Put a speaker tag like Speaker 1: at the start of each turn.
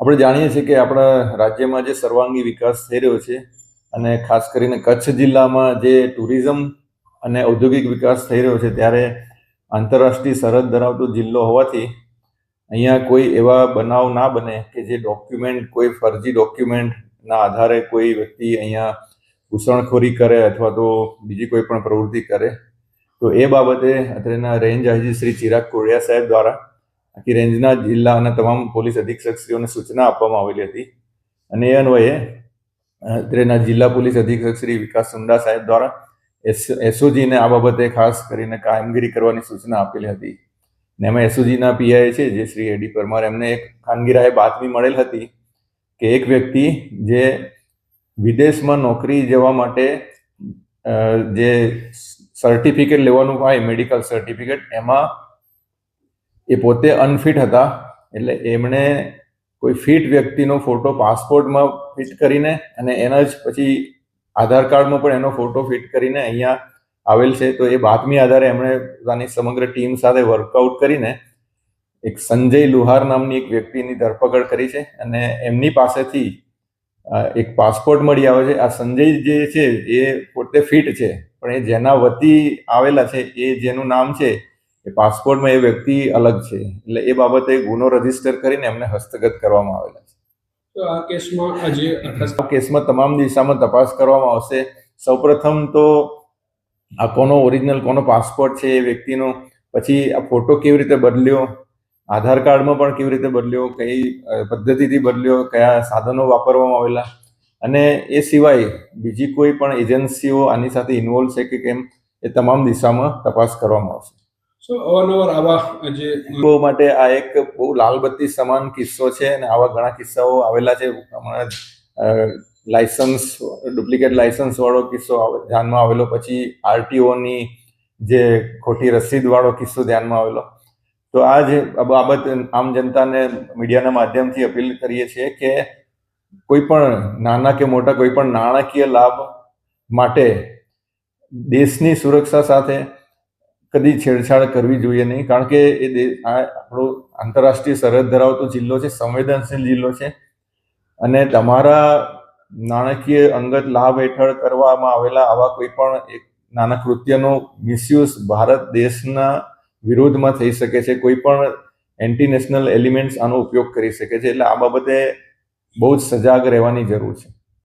Speaker 1: આપણે જાણીએ છીએ કે આપણા રાજ્યમાં જે સર્વાંગી વિકાસ થઈ રહ્યો છે અને ખાસ કરીને કચ્છ જિલ્લામાં જે ટુરિઝમ અને ઔદ્યોગિક વિકાસ થઈ રહ્યો છે, ત્યારે આંતરરાષ્ટ્રીય સરહદ ધરાવતો જિલ્લો હોવાથી અહીંયા કોઈ એવા બનાવ ના બને કે જે ડોક્યુમેન્ટ, કોઈ ફરજી ડોક્યુમેન્ટના આધારે કોઈ વ્યક્તિ અહીંયા ઘૂસણખોરી કરે અથવા તો બીજી કોઈ પણ પ્રવૃત્તિ કરે. તો એ બાબતે અત્રેના રેન્જ આઈજી શ્રી ચિરાગ કોડિયા સાહેબ દ્વારા આખી રેન્જના જિલ્લા અને તમામ પોલીસ અધિક્ષકશ્રીઓને સૂચના આપવામાં આવેલી હતી અને એ અન્વયે અત્રેના જિલ્લા પોલીસ અધિક્ષક શ્રી વિકાસ સુંડા સાહેબ દ્વારા એસઓજીને આ બાબતે ખાસ કરીને કામગીરી કરવાની સૂચના આપેલી હતી. ને એમાં એસઓજીના પીઆઈ છે જે શ્રી એડી પરમાર, એમને એક ખાનગીરાએ બાતમી મળેલ હતી કે એક વ્યક્તિ જે વિદેશમાં નોકરી જવા માટે જે સર્ટિફિકેટ લેવાનું હોય, મેડિકલ સર્ટિફિકેટ, એમાં એ પોતે અનફિટ હતા. એટલે એમણે કોઈ ફિટ વ્યક્તિનો ફોટો પાસપોર્ટમાં ફિટ કરીને અને એના જ પછી આધાર કાર્ડમાં પણ એનો ફોટો ફિટ કરીને અહીંયા આવેલ છે. તો એ બાતમી આધારે એમણે પોતાની સમગ્ર ટીમ સાથે વર્કઆઉટ કરીને એક સંજય લુહાર નામની એક વ્યક્તિની ધરપકડ કરી છે અને એમની પાસેથી એક પાસપોર્ટ મળી આવે છે. આ સંજય જે છે એ પોતે ફિટ છે, પણ એ જેના વતી આવેલા છે, એ જેનું નામ છે એ પાસપોર્ટમાં એ વ્યક્તિ અલગ છે. એટલે એ બાબતે ગુનો રજીસ્ટર કરીને એમને હસ્તગત કરવામાં આવેલા છે.
Speaker 2: તો આ
Speaker 1: કેસમાં તમામ દિશામાં તપાસ કરવામાં આવશે. સૌપ્રથમ તો આ કોનો ઓરિજિનલ, કોનો પાસપોર્ટ છે એ વ્યક્તિનો, પછી આ ફોટો કેવી રીતે બદલ્યો, આધાર કાર્ડમાં પણ કેવી રીતે બદલ્યો, કઈ પદ્ધતિથી બદલ્યો, કયા સાધનો વાપરવામાં આવેલા, અને એ સિવાય બીજી કોઈ પણ એજન્સીઓ આની સાથે ઇન્વોલ્વ છે કે કેમ, એ તમામ દિશામાં તપાસ કરવામાં આવશે.
Speaker 2: અવારનવાર આવા જે
Speaker 1: માટે આ એક બહુ લાલબત્તી સમાન કિસ્સો છે અને આવા ઘણા કિસ્સાઓ આવેલા છે. હમણાં લાયસન્સ, ડુપ્લિકેટ લાયસન્સ વાળો કિસ્સો ધ્યાનમાં આવેલો, પછી આરટીઓની જે ખોટી રસીદ વાળો કિસ્સો ધ્યાનમાં આવેલો. તો આ જે બાબત આમ જનતાને મીડિયાના માધ્યમથી અપીલ કરીએ છીએ કે કોઈ પણ નાના કે મોટા કોઈ પણ નાણાકીય લાભ માટે દેશની સુરક્ષા સાથે કદી છેડછાડ કરવી જોઈએ નહીં, કારણ કે આ આપણો આંતરરાષ્ટ્રીય સરહદ ધરાવતો જિલ્લો છે, સંવેદનશીલ જિલ્લો છે, અને તમારા નાણાકીય અંગત લાભ હેઠળ કરવામાં આવેલા આવા કોઈ પણ એક નાના કૃત્યનો મિસયુઝ ભારત દેશના વિરોધમાં થઈ શકે છે. કોઈ પણ એન્ટી નેશનલ એલિમેન્ટ્સ આનો ઉપયોગ કરી શકે છે. એટલે આ બાબતે બહુ જ સજાગ રહેવાની જરૂર છે.